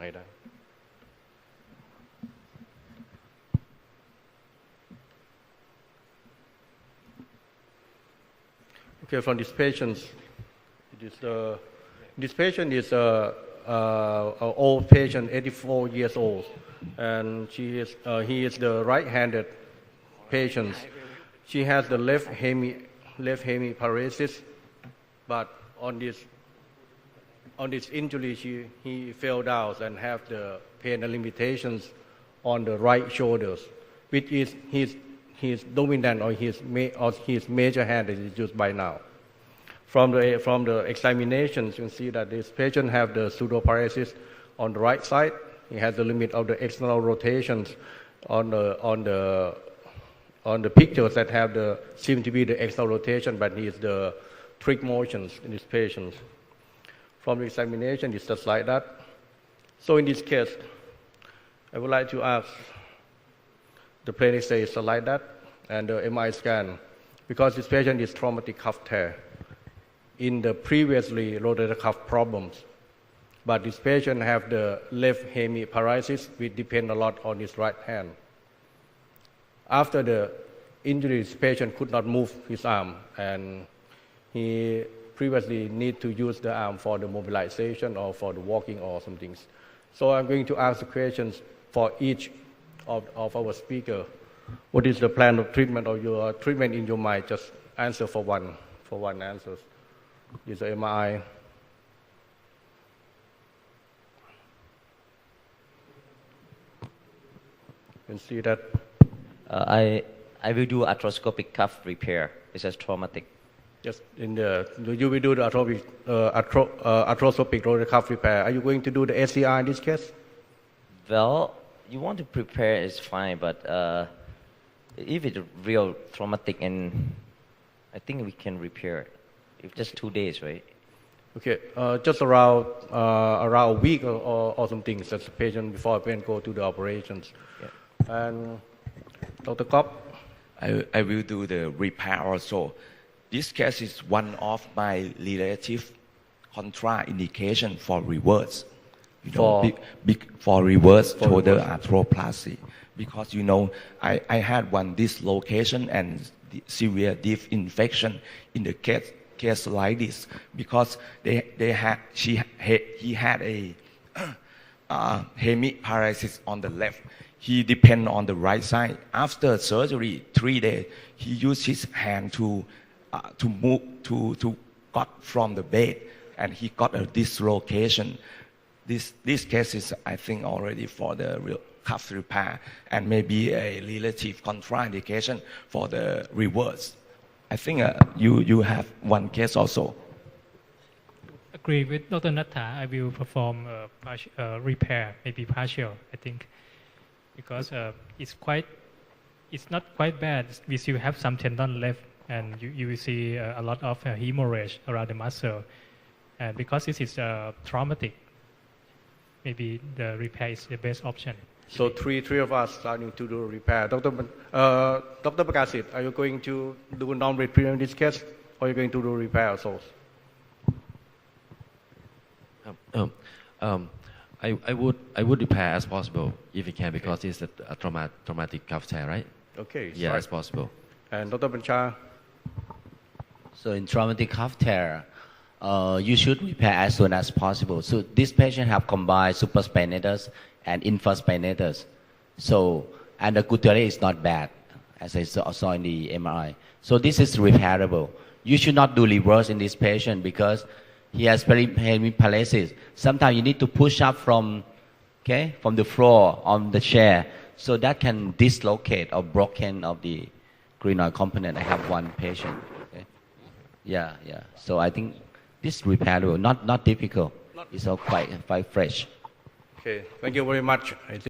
ยได้ Okay, from this patient, this patient is an old patient, 84 years old, and he is the right-handed patient. She has the left hemiparesis, but on this injury, he fell down and have the pain and limitations on the right shoulders, which is his dominant or his major hand that is used by now. From the examinations, you can see that this patient have the pseudoparesis on the right side. He has the limit of the external rotations on the pictures that have seem to be the external rotation, but he is the trick motions in this patient. From the examination, it's just like that. So in this case, I would like to ask the plain X-ray is like that, and the MRI scan, because this patient is traumatic cuff tear in the previously rotator cuff problems. But this patient have the left hemiparesis, which depend a lot on his right hand. After the injury, this patient could not move his arm, and he previously need to use the arm for the mobilization or for the walking or some things. So I'm going to ask the questions for each of our speaker. What is the plan of treatment or your treatment in your mind? Just answer for one answer. This is MRI. You can see that. I will do arthroscopic cuff repair. It's just traumatic. Yes, you will do the arthroscopic rotator cuff repair. Are you going to do the SCR in this case? Well, you want to prepare is fine, but if it's real traumatic, and I think we can repair it. It's just 2 days, right? Okay, just around a week or something. That's the patient before patient go to the operations. Yeah. And Dr. Kopp? I will do the repair also. This case is one of my relative contraindication for reverse. For reverse shoulder arthroplasty, because I had one dislocation and severe deep infection in the case like this, because he had a hemiparesis on the left. He depend on the right side. After surgery, 3 days, he used his hand to move to got from the bed, and he got a dislocation. This case is, I think, already for the real cuff repair and maybe a relative contraindication for the reverse. I think you have one case also. Agree with Dr. Natta. I will perform repair, maybe partial, I think, because it's not quite bad. We still have some tendon left, and you will see a lot of hemorrhage around the muscle. Because this is traumatic, maybe the repair is the best option. So three of us starting to do repair. Dr. Bakasit, are you going to do non-repair in this case, or are you going to do repair also? I would repair as possible if you can, because it's a traumatic cuff tear, right? Okay. Yeah, right. as possible. And Dr. Banchar? So in traumatic cuff tear, you should repair as soon as possible. So this patient have combined supraspinatus and infraspinatus. So, and the gluteus is not bad, as I saw in the MRI. So this is repairable. You should not do reverse in this patient because he has hemiparesis. Sometimes you need to push up from the floor on the chair, so that can dislocate or broken of the glenoid component. I have one patient. Okay? Yeah. So I think this is repairable, not difficult. It's all quite fresh. Okay, thank you very much.